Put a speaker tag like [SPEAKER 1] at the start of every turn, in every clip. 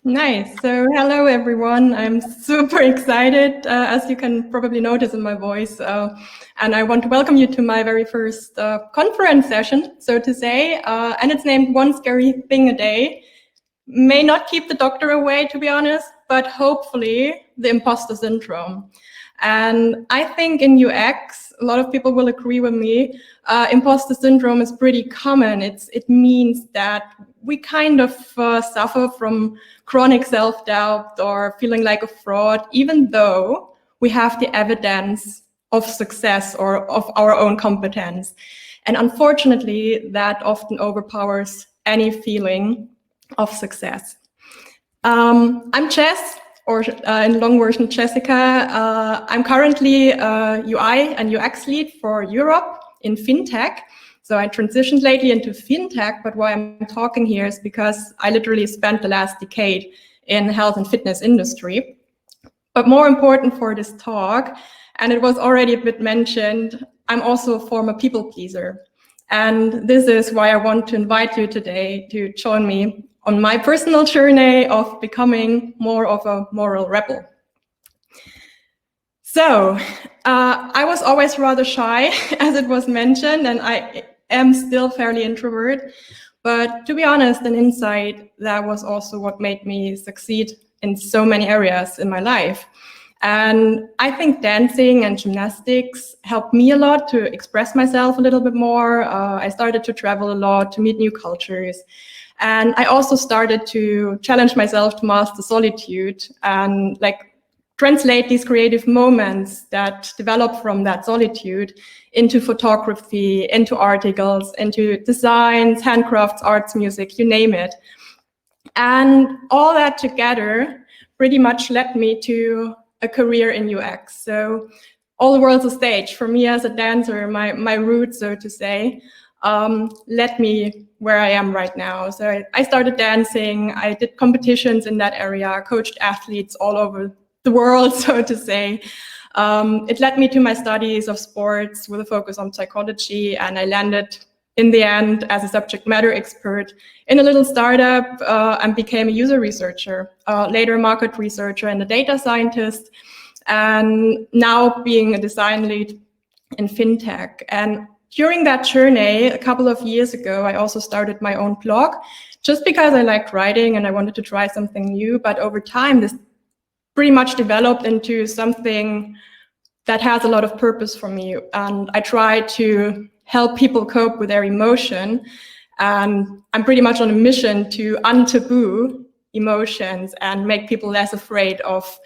[SPEAKER 1] Nice. So hello, everyone. I'm super excited, as you can probably notice in my voice. And I want to welcome you to my very first conference session, so to say. And it's named One Scary Thing a Day. May not keep the doctor away, to be honest, but hopefully the imposter syndrome. And I think in UX, a lot of people will agree with me, imposter syndrome is pretty common. It means that we kind of suffer from chronic self-doubt or feeling like a fraud, even though we have the evidence of success or of our own competence. And unfortunately, that often overpowers any feeling of success. I'm Jess, or in long version, Jessica. I'm currently a UI and UX lead for Europe in FinTech. So I transitioned lately into FinTech, but why I'm talking here is because I literally spent the last decade in the health and fitness industry. But more important for this talk, and it was already a bit mentioned, I'm also a former people pleaser. And this is why I want to invite you today to join me on my personal journey of becoming more of a moral rebel. So I was always rather shy, as it was mentioned, and I am still fairly introvert. But to be honest, and inside, that was also what made me succeed in so many areas in my life. And I think dancing and gymnastics helped me a lot to express myself a little bit more. I started to travel a lot, to meet new cultures. And I also started to challenge myself to master solitude and translate these creative moments that develop from that solitude into photography, into articles, into designs, handcrafts, arts, music, you name it. And all that together pretty much led me to a career in UX. So all the world's a stage. For me as a dancer, my roots, so to say, led me where I am right now. So I started dancing, I did competitions in that area, coached athletes all over the world, so to say. It led me to my studies of sports with a focus on psychology, and I landed in the end as a subject matter expert in a little startup and became a user researcher, later market researcher and a data scientist, and now being a design lead in FinTech. And during that journey, a couple of years ago, I also started my own blog, just because I liked writing and I wanted to try something new. But over time, this pretty much developed into something that has a lot of purpose for me. And I try to help people cope with their emotion. And I'm pretty much on a mission to untaboo emotions and make people less afraid of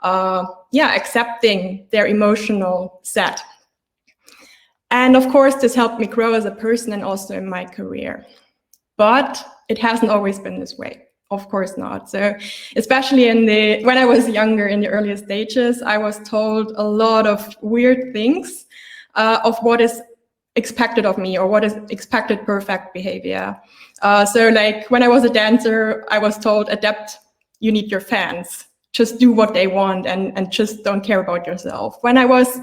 [SPEAKER 1] accepting their emotional set. And of course, this helped me grow as a person and also in my career. But it hasn't always been this way. Of course not. So especially when I was younger, in the earlier stages, I was told a lot of weird things of what is expected of me or what is expected perfect behavior. So like when I was a dancer, I was told, adapt, you need your fans. Just do what they want and just don't care about yourself. When I was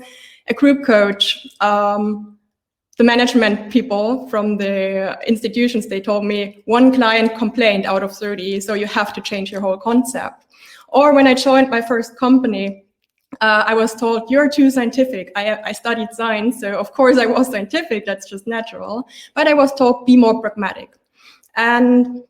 [SPEAKER 1] a group coach, the management people from the institutions, they told me 1 client complained out of 30, so you have to change your whole concept. Or when I joined my first company, I was told, you're too scientific. I studied science, so of course I was scientific, that's just natural. But I was told, be more pragmatic. And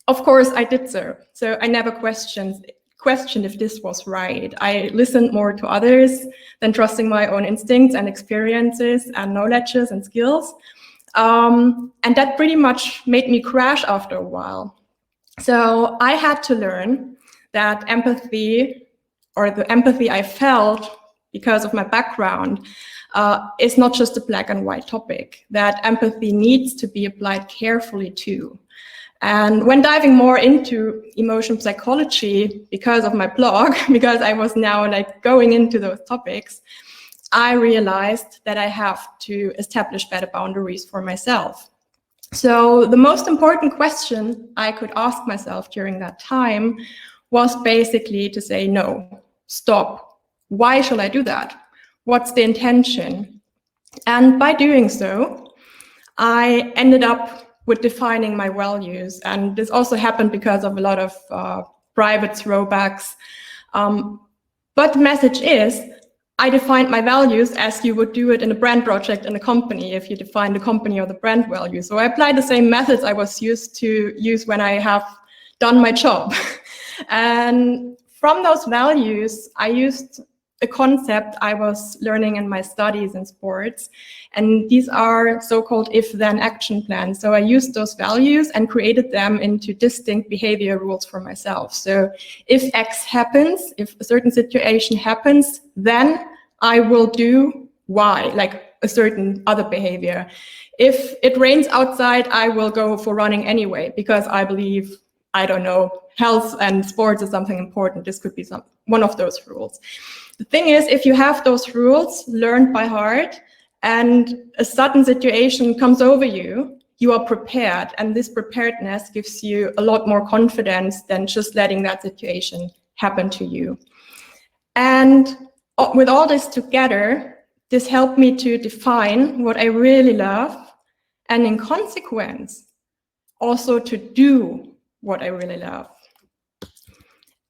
[SPEAKER 1] of course I did so. So I never questioned if this was right. I listened more to others than trusting my own instincts and experiences and knowledges and skills. And that pretty much made me crash after a while. So I had to learn that empathy, or the empathy I felt because of my background, is not just a black and white topic, that empathy needs to be applied carefully too. And when diving more into emotion psychology, because of my blog, because I was now going into those topics, I realized that I have to establish better boundaries for myself. So the most important question I could ask myself during that time was basically to say, no, stop. Why shall I do that? What's the intention? And by doing so, I ended up with defining my values. And this also happened because of a lot of private throwbacks. But the message is, I defined my values as you would do it in a brand project in a company, if you define the company or the brand value. So I applied the same methods I was used to use when I have done my job. And from those values, I used a concept I was learning in my studies in sports. And these are so-called if-then action plans. So I used those values and created them into distinct behavior rules for myself. So if X happens, if a certain situation happens, then I will do Y, like a certain other behavior. If it rains outside, I will go for running anyway, because I believe, I don't know, health and sports is something important. This could be one of those rules. The thing is, if you have those rules learned by heart and a sudden situation comes over you, you are prepared. And this preparedness gives you a lot more confidence than just letting that situation happen to you. And with all this together, this helped me to define what I really love, and in consequence, also to do what I really love.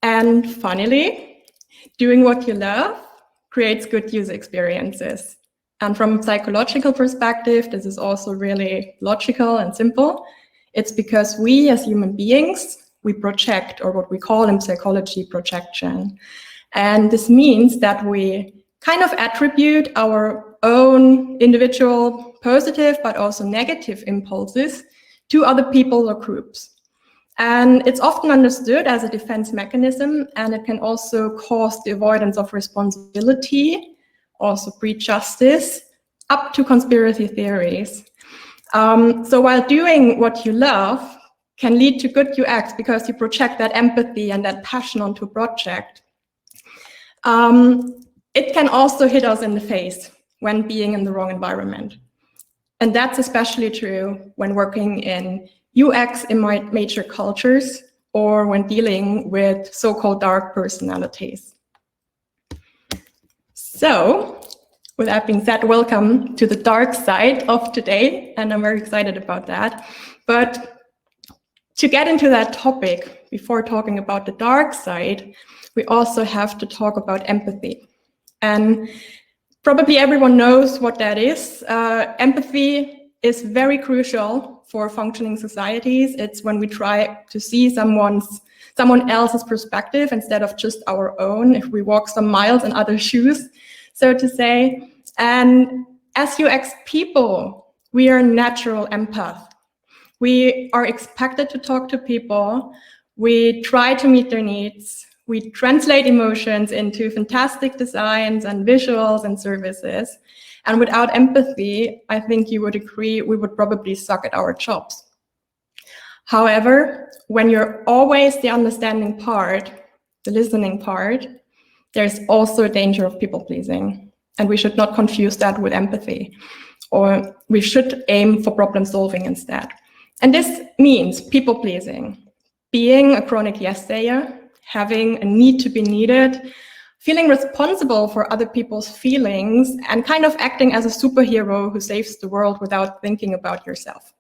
[SPEAKER 1] And finally, doing what you love creates good user experiences. And from a psychological perspective, this is also really logical and simple. It's because we as human beings, we project, or what we call in psychology, projection. And this means that we kind of attribute our own individual positive but also negative impulses to other people or groups. And it's often understood as a defense mechanism, and it can also cause the avoidance of responsibility, also breed justice, up to conspiracy theories. So while doing what you love can lead to good UX because you project that empathy and that passion onto a project, it can also hit us in the face when being in the wrong environment. And that's especially true when working in UX in major cultures or when dealing with so-called dark personalities. So, with that being said, welcome to the dark side of today, and I'm very excited about that. But to get into that topic, before talking about the dark side, we also have to talk about empathy. And probably everyone knows what that is. Empathy is very crucial for functioning societies. It's when we try to see someone else's perspective instead of just our own, if we walk some miles in other shoes, so to say. And as UX people, we are natural empaths. We are expected to talk to people. We try to meet their needs. We translate emotions into fantastic designs and visuals and services. And without empathy, I think you would agree, we would probably suck at our jobs. However, when you're always the understanding part, the listening part, there's also a danger of people pleasing. And we should not confuse that with empathy, or we should aim for problem solving instead. And this means people pleasing, being a chronic yes sayer, having a need to be needed, feeling responsible for other people's feelings, and kind of acting as a superhero who saves the world without thinking about yourself.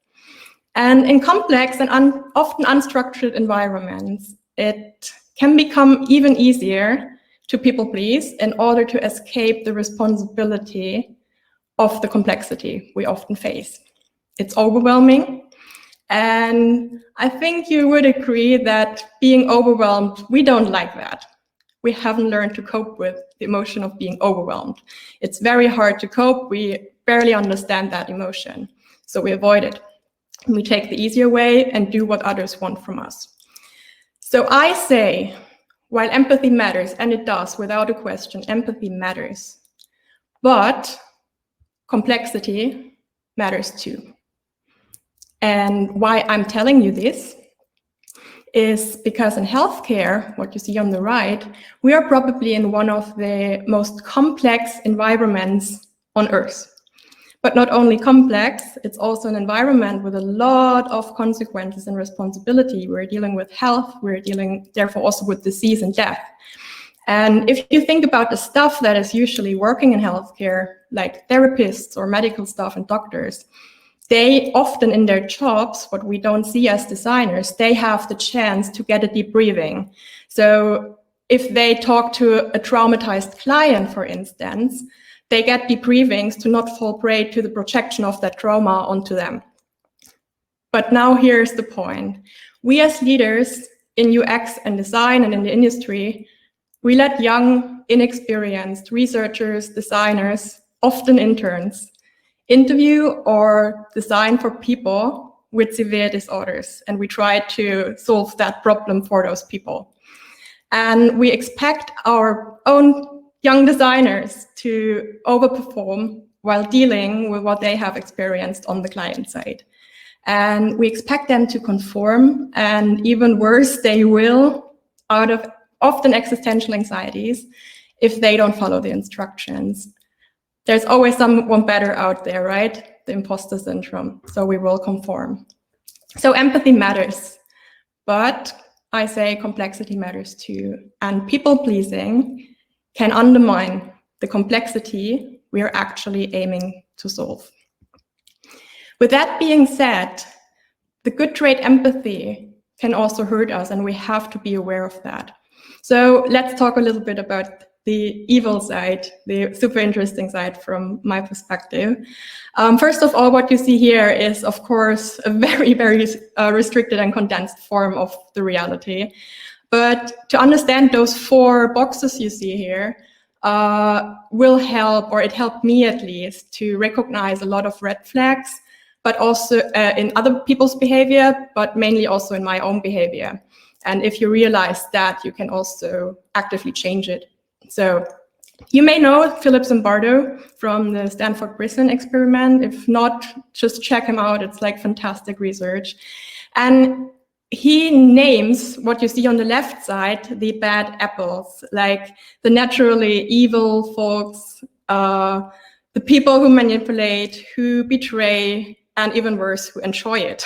[SPEAKER 1] And in complex and often unstructured environments, it can become even easier to people please in order to escape the responsibility of the complexity we often face. It's overwhelming. And I think you would agree that being overwhelmed, we don't like that. We haven't learned to cope with the emotion of being overwhelmed. It's very hard to cope. We barely understand that emotion. So we avoid it. We take the easier way and do what others want from us. So I say, while empathy matters, and it does, without a question, empathy matters, but complexity matters too. And why I'm telling you this is because in healthcare, what you see on the right, we are probably in one of the most complex environments on Earth. But not only complex, it's also an environment with a lot of consequences and responsibility. We're dealing with health, we're dealing therefore also with disease and death. And if you think about the stuff that is usually working in healthcare, like therapists or medical staff and doctors, they often in their jobs, what we don't see as designers, they have the chance to get a debriefing. So if they talk to a traumatized client, for instance, they get debriefings to not fall prey to the projection of that trauma onto them. But now here's the point. We as leaders in UX and design and in the industry, we let young, inexperienced researchers, designers, often interns, interview or design for people with severe disorders. And we try to solve that problem for those people. And we expect our own young designers to overperform while dealing with what they have experienced on the client side. And we expect them to conform, and even worse, they will, out of often existential anxieties, if they don't follow the instructions. There's always someone better out there, right? The imposter syndrome. So we will conform. So empathy matters, but I say complexity matters too. And people-pleasing can undermine the complexity we are actually aiming to solve. With that being said, the good trait empathy can also hurt us, and we have to be aware of that. So let's talk a little bit about the evil side, the super interesting side from my perspective. First of all, what you see here is, of course, a very, very restricted and condensed form of the reality. But to understand those 4 boxes you see here will help, or it helped me at least, to recognize a lot of red flags, but also in other people's behavior, but mainly also in my own behavior. And if you realize that, you can also actively change it. So you may know Philip Zimbardo from the Stanford Prison experiment. If not, just check him out. It's like fantastic research. And he names what you see on the left side, the bad apples, like the naturally evil folks, the people who manipulate, who betray, and even worse, who enjoy it.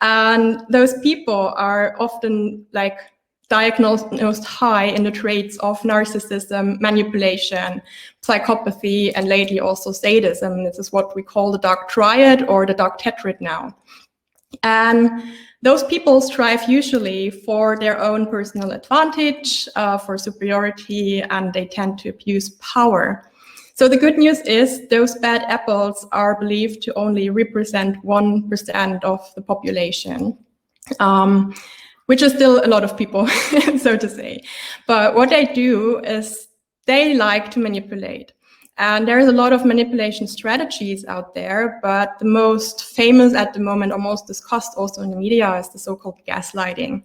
[SPEAKER 1] And those people are often like diagnosed high in the traits of narcissism, manipulation, psychopathy, and lately also sadism. This is what we call the dark triad or the dark tetrad now. And those people strive usually for their own personal advantage, for superiority, and they tend to abuse power. So the good news is those bad apples are believed to only represent 1% of the population. Which is still a lot of people, so to say. But what they do is they like to manipulate. And there's a lot of manipulation strategies out there, but the most famous at the moment, or most discussed also in the media, is the so-called gaslighting.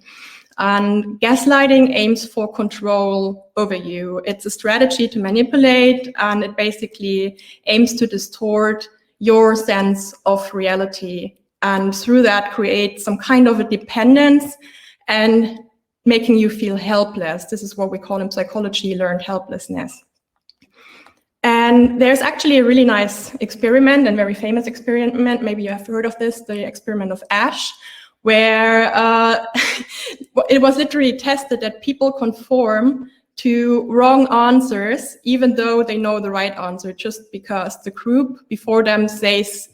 [SPEAKER 1] And gaslighting aims for control over you. It's a strategy to manipulate, and it basically aims to distort your sense of reality. And through that, create some kind of a dependence and making you feel helpless. This is what we call in psychology learned helplessness. And there's actually a really nice experiment, and very famous experiment, maybe you have heard of this, the experiment of Ash, where it was literally tested that people conform to wrong answers, even though they know the right answer, just because the group before them says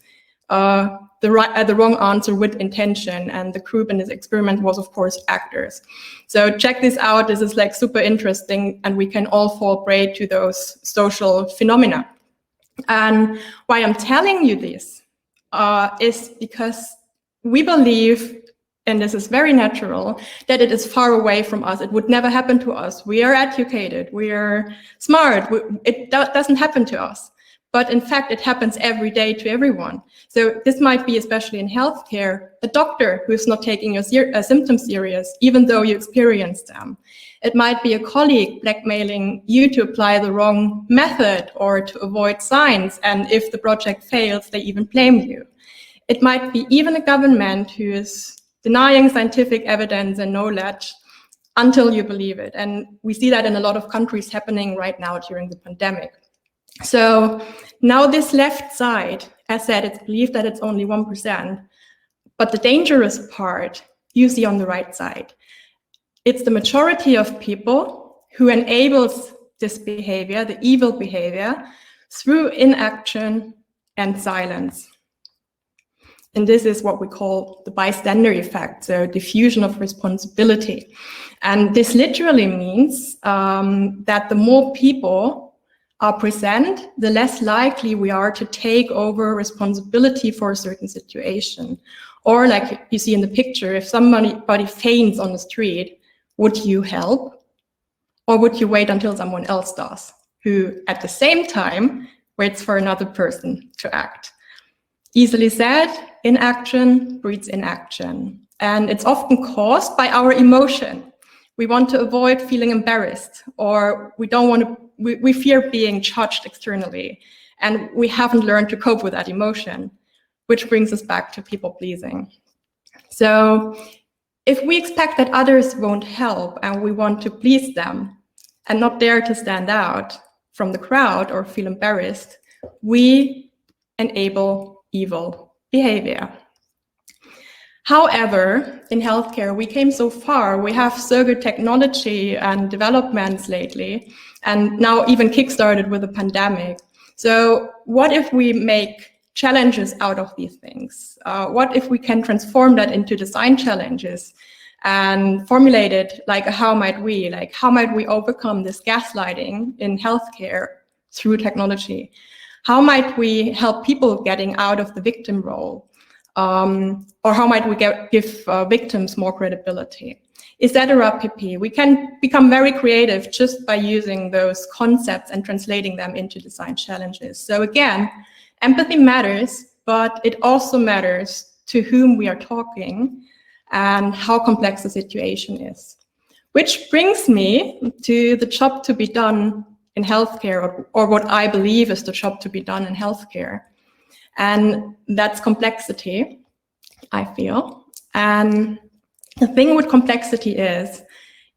[SPEAKER 1] the wrong answer with intention. And the group in this experiment was, of course, actors. So check this out. This is like super interesting, and we can all fall prey to those social phenomena. And why I'm telling you this is because we believe, and this is very natural, that it is far away from us. It would never happen to us. We are educated. We are smart. It doesn't happen to us. But in fact, it happens every day to everyone. So this might be, especially in healthcare, a doctor who is not taking your symptoms serious, even though you experience them. It might be a colleague blackmailing you to apply the wrong method or to avoid signs. And if the project fails, they even blame you. It might be even a government who is denying scientific evidence and knowledge until you believe it. And we see that in a lot of countries happening right now during the pandemic. So now this left side, as said, it's believed that it's only 1%, but the dangerous part you see on the right side. It's the majority of people who enables this behavior, the evil behavior, through inaction and silence. And this is what we call the bystander effect, so diffusion of responsibility. And this literally means that the more people are present, the less likely we are to take over responsibility for a certain situation. Or like you see in the picture, if somebody faints on the street, would you help? Or would you wait until someone else does, who at the same time waits for another person to act? Easily said, inaction breeds inaction. And it's often caused by our emotion. We want to avoid feeling embarrassed, or we fear being judged externally. And we haven't learned to cope with that emotion, which brings us back to people pleasing. So if we expect that others won't help and we want to please them and not dare to stand out from the crowd or feel embarrassed, we enable evil behavior. However, in healthcare, we came so far. We have so good technology and developments lately, and now even kickstarted with the pandemic. So what if we make challenges out of these things? What if we can transform that into design challenges and formulate it like how might we overcome this gaslighting in healthcare through technology? How might we help people getting out of the victim role? Or how might we give victims more credibility? Etc. pp. We can become very creative just by using those concepts and translating them into design challenges. So again, empathy matters, but it also matters to whom we are talking and how complex the situation is. Which brings me to the job to be done in healthcare, or what I believe is the job to be done in healthcare. And that's complexity, I feel. And the thing with complexity is,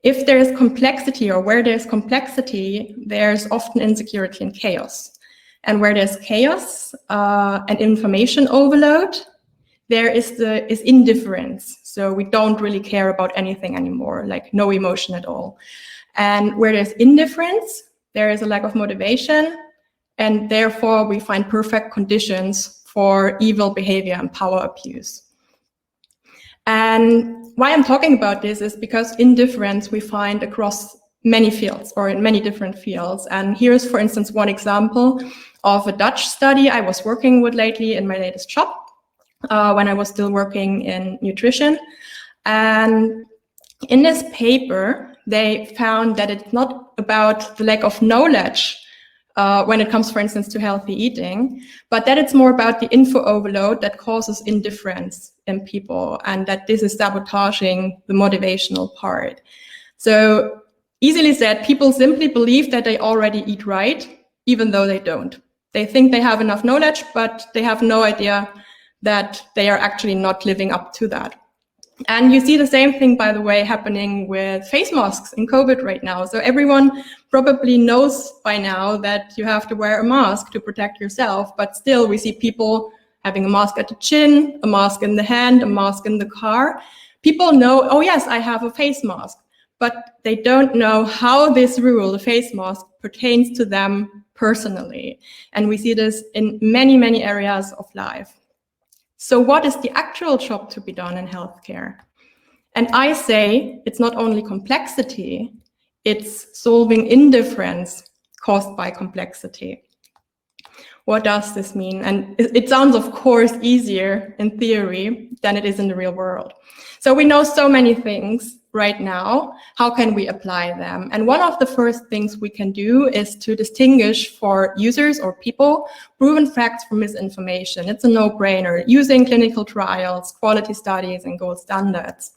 [SPEAKER 1] if there is complexity, or where there's complexity, there's often insecurity and chaos. And where there's chaos and information overload, there is indifference. So we don't really care about anything anymore, like no emotion at all. And where there's indifference, there is a lack of motivation, and therefore we find perfect conditions for evil behavior and power abuse. And why I'm talking about this is because indifference we find across many fields, or in many different fields. And here's, for instance, one example of a Dutch study I was working with lately in my latest job, when I was still working in nutrition. And in this paper, they found that it's not about the lack of knowledge when it comes, for instance, to healthy eating, but that it's more about the info overload that causes indifference in people, and that this is sabotaging the motivational part. So easily said, people simply believe that they already eat right, even though they don't. They think they have enough knowledge, but they have no idea that they are actually not living up to that. And you see the same thing, by the way, happening with face masks in COVID right now. So everyone probably knows by now that you have to wear a mask to protect yourself, but still we see people having a mask at the chin, a mask in the hand, a mask in the car. People know, oh yes, I have a face mask, but they don't know how this rule, the face mask, pertains to them personally. And we see this in many, many areas of life. So what is the actual job to be done in healthcare? And I say it's not only complexity, it's solving indifference caused by complexity. What does this mean? And it sounds, of course, easier in theory than it is in the real world. So we know so many things right now. How can we apply them? And one of the first things we can do is to distinguish for users or people proven facts from misinformation. It's a no-brainer, using clinical trials, quality studies, and gold standards.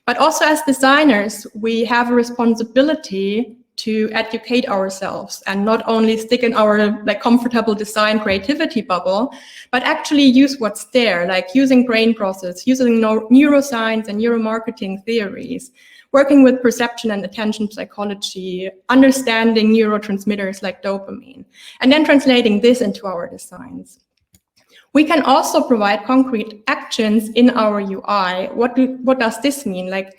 [SPEAKER 1] But also as designers, we have a responsibility to educate ourselves and not only stick in our comfortable design creativity bubble, but actually use what's there, like using brain process, using neuroscience and neuromarketing theories, working with perception and attention psychology, understanding neurotransmitters like dopamine, and then translating this into our designs. We can also provide concrete actions in our UI. What does this mean? Like,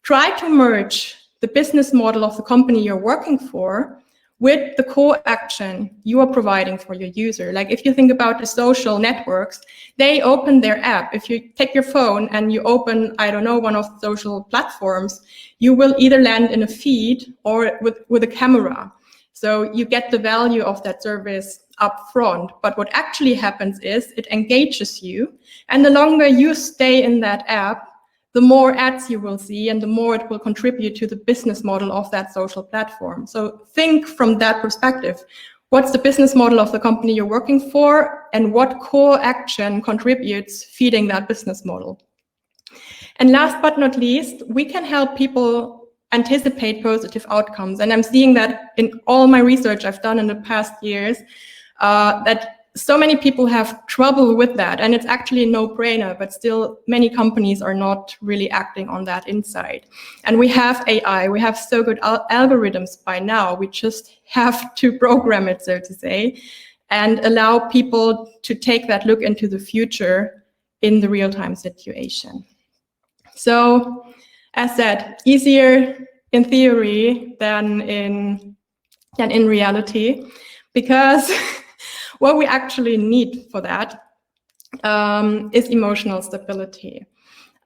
[SPEAKER 1] try to merge the business model of the company you're working for with the core action you are providing for your user. Like if you think about the social networks, they open their app. If you take your phone and you open, I don't know, one of the social platforms, you will either land in a feed or with a camera. So you get the value of that service up front. But what actually happens is it engages you. And the longer you stay in that app, the more ads you will see and the more it will contribute to the business model of that social platform. So think from that perspective. What's the business model of the company you're working for, and what core action contributes feeding that business model? And last but not least, we can help people anticipate positive outcomes. And I'm seeing that in all my research I've done in the past years, that so many people have trouble with that, and it's actually a no-brainer, but still many companies are not really acting on that insight. And we have AI, we have so good algorithms by now, we just have to program it, so to say, and allow people to take that look into the future in the real-time situation. So, as said, easier in theory than in reality, because what we actually need for that is emotional stability.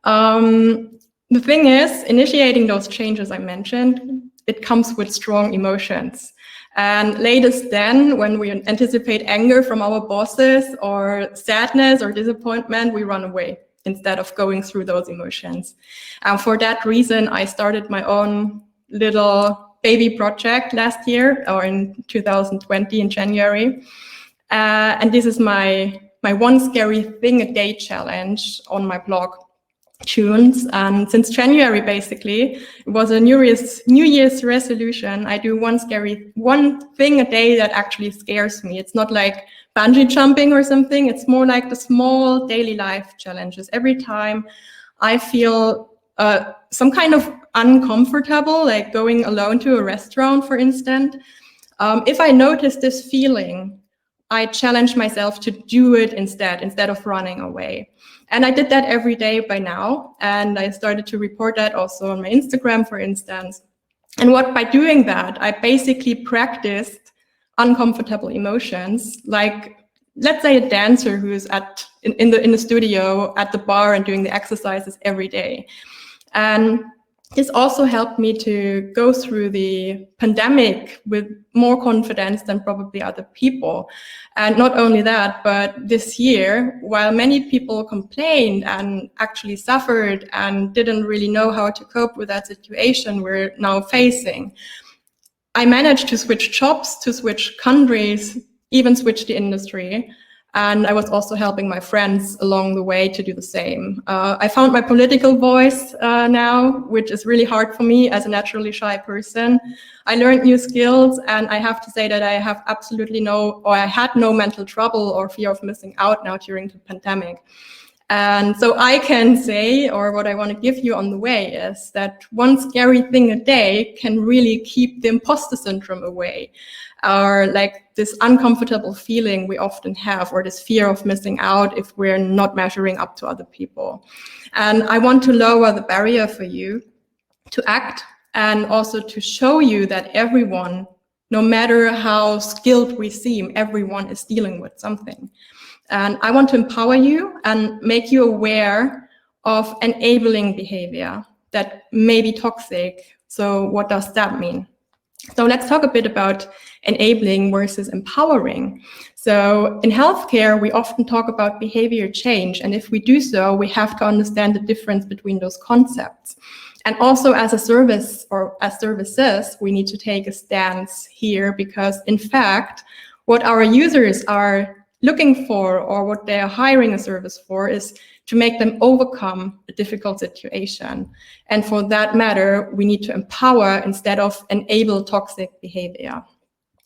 [SPEAKER 1] The thing is, initiating those changes I mentioned, it comes with strong emotions. And latest then, when we anticipate anger from our bosses or sadness or disappointment, we run away instead of going through those emotions. And for that reason, I started my own little baby project last year, or in 2020 in January. And this is my one scary thing a day challenge on my blog, Tunes. And since January, basically, it was a New Year's resolution. I do one thing a day that actually scares me. It's not like bungee jumping or something. It's more like the small daily life challenges. Every time I feel some kind of uncomfortable, like going alone to a restaurant, for instance, if I notice this feeling, I challenge myself to do it instead of running away. And I did that every day by now. And I started to report that also on my Instagram, for instance. And by doing that, I basically practiced uncomfortable emotions. Like, let's say a dancer who's in the studio at the bar and doing the exercises every day. And this also helped me to go through the pandemic with more confidence than probably other people. And not only that, but this year, while many people complained and actually suffered and didn't really know how to cope with that situation we're now facing, I managed to switch jobs, to switch countries, even switch the industry. And I was also helping my friends along the way to do the same. I found my political voice now, which is really hard for me as a naturally shy person. I learned new skills, and I have to say that I have I had no mental trouble or fear of missing out now during the pandemic. And so I can say, or what I want to give you on the way is that one scary thing a day can really keep the imposter syndrome away, or like this uncomfortable feeling we often have, or this fear of missing out if we're not measuring up to other people. And I want to lower the barrier for you to act, and also to show you that everyone, no matter how skilled we seem, everyone is dealing with something. And I want to empower you and make you aware of enabling behavior that may be toxic. So what does that mean? So let's talk a bit about enabling versus empowering. So in healthcare, we often talk about behavior change. And if we do so, we have to understand the difference between those concepts. And also as a service or as services, we need to take a stance here, because in fact, what our users are looking for, or what they are hiring a service for, is to make them overcome a difficult situation. And for that matter, we need to empower instead of enable toxic behavior.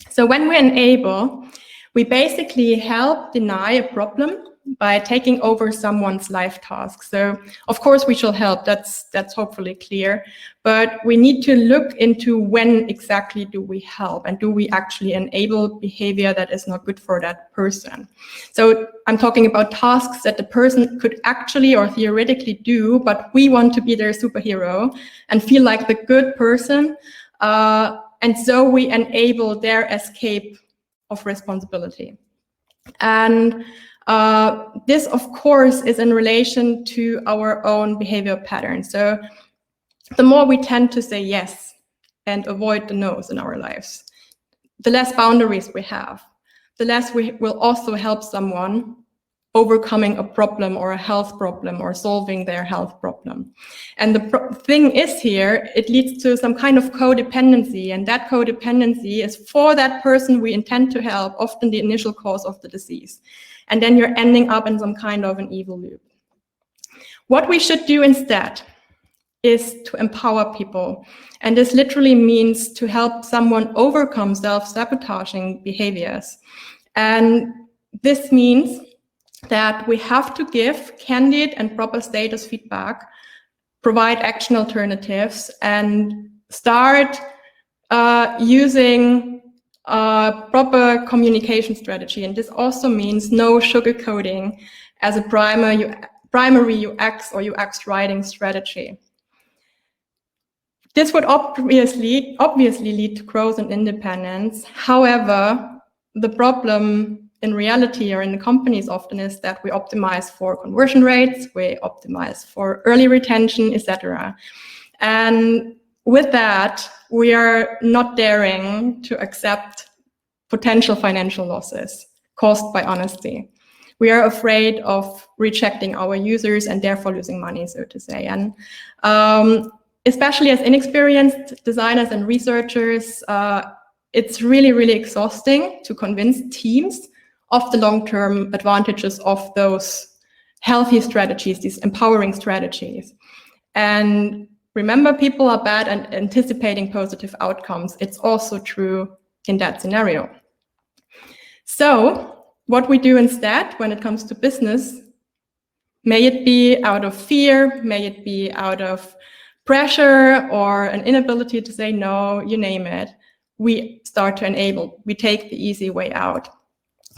[SPEAKER 1] So when we enable, we basically help deny a problem by taking over someone's life task. So of course we shall help, that's hopefully clear, but we need to look into when exactly do we help, and do we actually enable behavior that is not good for that person. So I'm talking about tasks that the person could actually or theoretically do, but we want to be their superhero and feel like the good person and so we enable their escape of responsibility. And this, of course, is in relation to our own behavior patterns. So the more we tend to say yes and avoid the no's in our lives, the less boundaries we have, the less we will also help someone overcoming a problem or a health problem or solving their health problem. And the thing is here, it leads to some kind of codependency, and that codependency is for that person we intend to help, often the initial cause of the disease. And then you're ending up in some kind of an evil loop. What we should do instead is to empower people. And this literally means to help someone overcome self-sabotaging behaviors. And this means that we have to give candid and proper status feedback, provide action alternatives, and start using a proper communication strategy. And this also means no sugarcoating as a primary UX or UX writing strategy. This would obviously lead to growth and independence. However, the problem in reality or in the companies often is that we optimize for conversion rates, we optimize for early retention, etc. And with that, we are not daring to accept potential financial losses caused by honesty. We are afraid of rejecting our users and therefore losing money, so to say. And especially as inexperienced designers and researchers, it's really, really exhausting to convince teams of the long-term advantages of those healthy strategies, these empowering strategies. And remember, people are bad at anticipating positive outcomes. It's also true in that scenario. So what we do instead when it comes to business, may it be out of fear, may it be out of pressure or an inability to say no, you name it, we start to enable, we take the easy way out.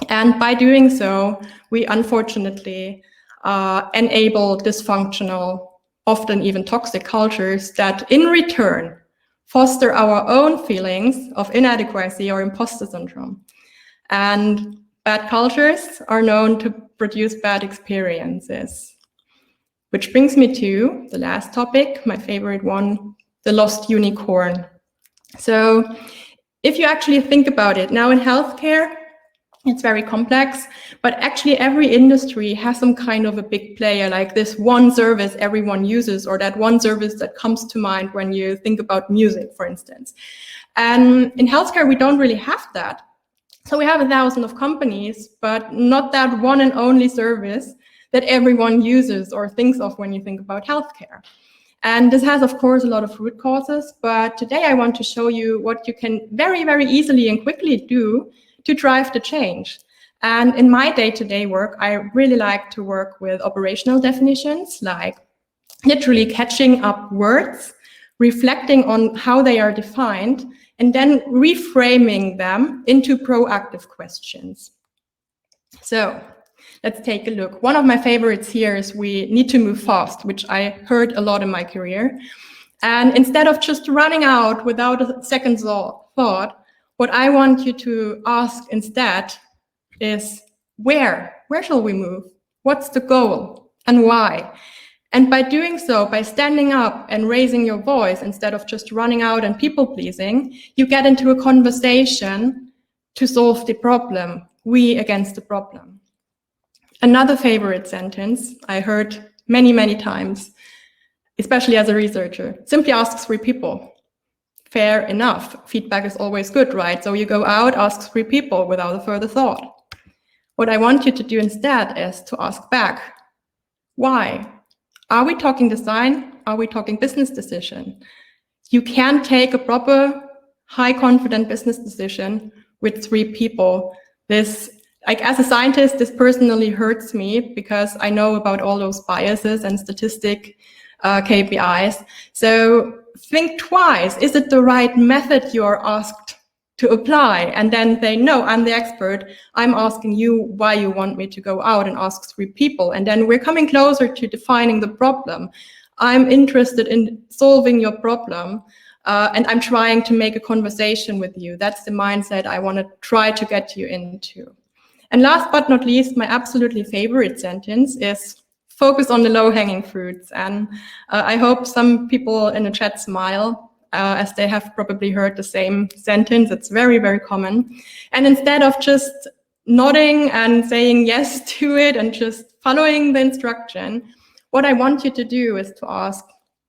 [SPEAKER 1] And by doing so, we unfortunately enable dysfunctional, often even toxic cultures that in return foster our own feelings of inadequacy or imposter syndrome. And bad cultures are known to produce bad experiences. Which brings me to the last topic, my favorite one, the lost unicorn. So if you actually think about it, now in healthcare, it's very complex, but actually every industry has some kind of a big player, like this one service everyone uses, or that one service that comes to mind when you think about music, for instance. And in healthcare, we don't really have that. So we have 1,000 of companies, but not that one and only service that everyone uses or thinks of when you think about healthcare. And this has, of course, a lot of root causes, but today I want to show you what you can very, very easily and quickly do to drive the change. And in my day-to-day work, I really like to work with operational definitions, like literally catching up words, reflecting on how they are defined, and then reframing them into proactive questions. So let's take a look. One of my favorites here is we need to move fast, which I heard a lot in my career. And instead of just running out without a second thought, what I want you to ask instead is, where shall we move? What's the goal and why? And by doing so, by standing up and raising your voice instead of just running out and people-pleasing, you get into a conversation to solve the problem, we against the problem. Another favorite sentence I heard many, many times, especially as a researcher, simply asks 3 people. Fair enough. Feedback is always good, right? So you go out, ask 3 people without a further thought. What I want you to do instead is to ask back, why? Are we talking design? Are we talking business decision? You can't take a proper, high-confident business decision with 3 people. This, like, as a scientist, this personally hurts me because I know about all those biases and statistic KPIs. So think twice. Is it the right method you are asked to apply? And then say, no, I'm the expert. I'm asking you why you want me to go out and ask 3 people. And then we're coming closer to defining the problem. I'm interested in solving your problem. and I'm trying to make a conversation with you. That's the mindset I want to try to get you into. And last but not least, my absolutely favorite sentence is focus on the low-hanging fruits. And I hope some people in the chat smile, as they have probably heard the same sentence. It's very, very common. And instead of just nodding and saying yes to it and just following the instruction, what I want you to do is to ask,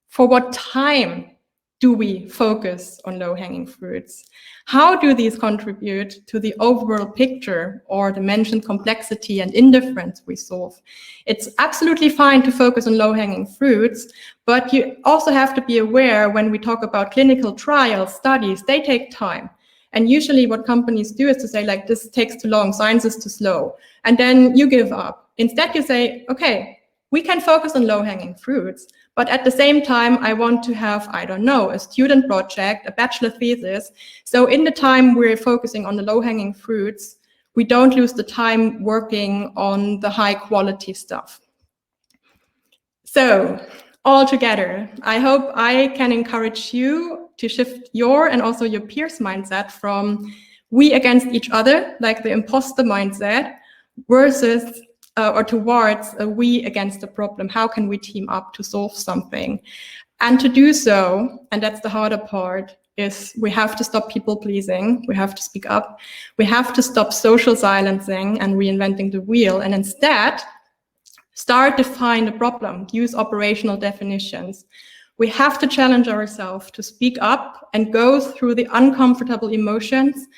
[SPEAKER 1] for what time do we focus on low-hanging fruits? How do these contribute to the overall picture or the mentioned complexity and indifference we solve? It's absolutely fine to focus on low-hanging fruits, but you also have to be aware when we talk about clinical trials, studies, they take time. And usually what companies do is to say, like, this takes too long, science is too slow. And then you give up. Instead, you say, okay, we can focus on low-hanging fruits, but at the same time, I want to have, I don't know, a student project, a bachelor thesis. So in the time we're focusing on the low-hanging fruits, we don't lose the time working on the high-quality stuff. So all together, I hope I can encourage you to shift your and also your peers' mindset from we against each other, like the imposter mindset, versus or towards a we against the problem. How can we team up to solve something? And to do so, and that's the harder part, is we have to stop people pleasing. We have to speak up. We have to stop social silencing and reinventing the wheel, and instead start define the problem, use operational definitions. We have to challenge ourselves to speak up and go through the uncomfortable emotions.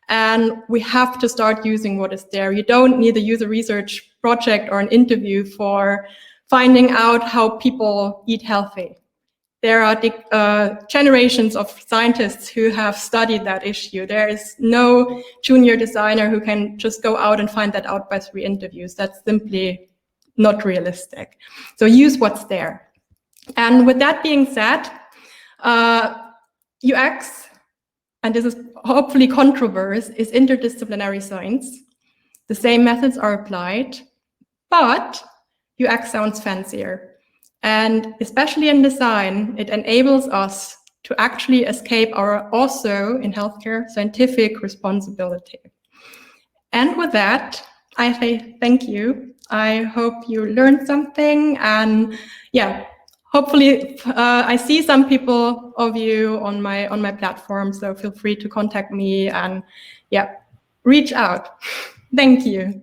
[SPEAKER 1] And we have to start using what is there. You don't need a user research project or an interview for finding out how people eat healthy. There are generations of scientists who have studied that issue. There is no junior designer who can just go out and find that out by 3 interviews. That's simply not realistic. So use what's there. And with that being said, UX, and this is hopefully controversial, is interdisciplinary science. The same methods are applied, but UX sounds fancier. And especially in design, it enables us to actually escape our also, in healthcare, scientific responsibility. And with that, I say thank you. I hope you learned something, and yeah, hopefully, I see some people of you on my platform, so feel free to contact me and yeah, reach out. Thank you.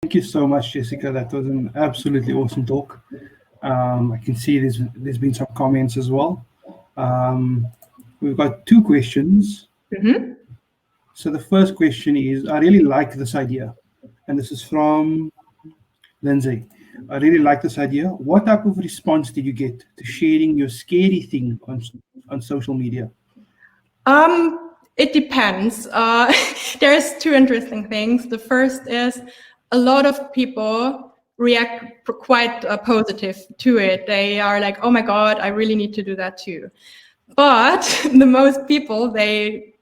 [SPEAKER 2] Thank you so much, Jessica. That was an absolutely awesome talk. I can see there's been some comments as well. We've got 2 questions.
[SPEAKER 1] Mm-hmm.
[SPEAKER 2] So the first question is, I really like this idea. And this is from Lindsay. I really like this idea. What type of response did you get to sharing your scary thing on social media?
[SPEAKER 1] It depends. There's 2 interesting things. The first is a lot of people react quite positive to it. They are like, oh my God, I really need to do that too. But the most people, they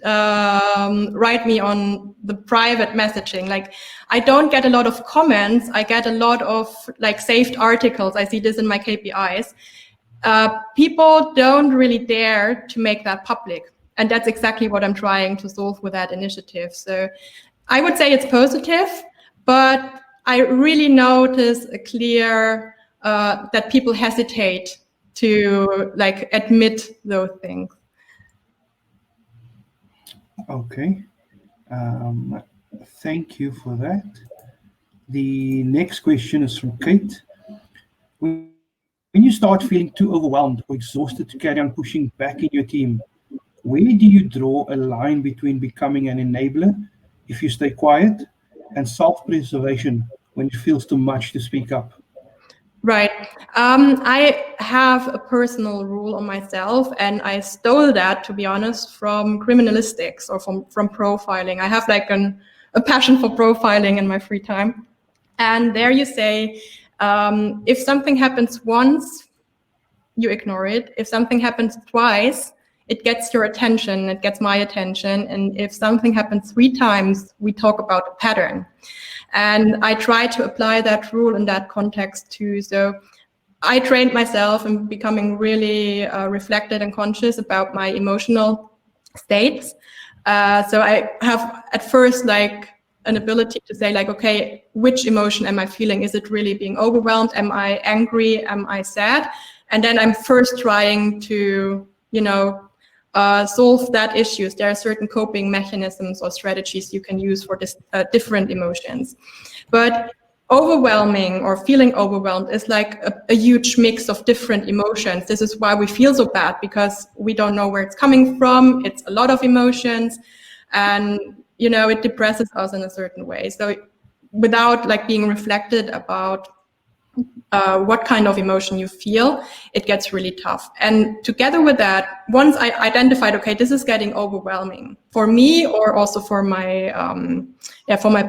[SPEAKER 1] write me on the private messaging. Like, I don't get a lot of comments. I get a lot of like saved articles. I see this in my KPIs. People don't really dare to make that public. And that's exactly what I'm trying to solve with that initiative. So I would say it's positive, but I really notice a clear that people hesitate to like admit those things.
[SPEAKER 2] Okay. Thank you for that. The next question is from Kate. When you start feeling too overwhelmed or exhausted to carry on pushing back in your team, where do you draw a line between becoming an enabler, if you stay quiet, and self-preservation when it feels too much to speak up?
[SPEAKER 1] Right. I have a personal rule on myself, and I stole that, to be honest, from criminalistics or from profiling. I have like a passion for profiling in my free time. And there you say, if something happens once, you ignore it. If something happens twice, it gets your attention, it gets my attention. And if something happens 3 times, we talk about a pattern. And I try to apply that rule in that context too. So I trained myself in becoming really reflected and conscious about my emotional states. So I have at first like an ability to say like, okay, which emotion am I feeling? Is it really being overwhelmed? Am I angry? Am I sad? And then I'm first trying to, solve that issues. There are certain coping mechanisms or strategies you can use for this different emotions. But overwhelming or feeling overwhelmed is like a huge mix of different emotions. This is why we feel so bad, because we don't know where it's coming from. It's a lot of emotions, and it depresses us in a certain way. So without like being reflected about what kind of emotion you feel, it gets really tough. And together with that, once I identified, okay, this is getting overwhelming for me or also for my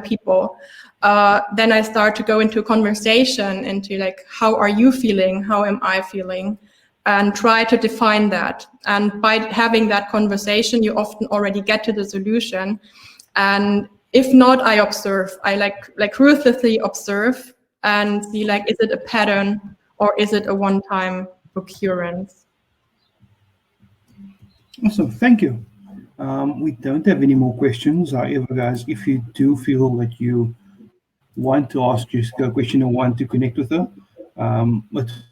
[SPEAKER 1] people, then I start to go into a conversation into like, how are you feeling? How am I feeling? And try to define that. And by having that conversation, you often already get to the solution. And if not, I observe. I like ruthlessly observe and see like, is it a pattern or is it a one-time occurrence?
[SPEAKER 2] Awesome, thank you. We don't have any more questions. However, guys, if you do feel that you want to ask Jessica a question or want to connect with her,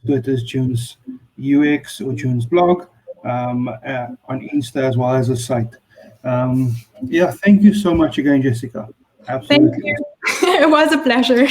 [SPEAKER 2] it is June's UX or June's blog on Insta as well as a site. Thank you so much again, Jessica. Absolutely.
[SPEAKER 1] Thank you. It was a pleasure.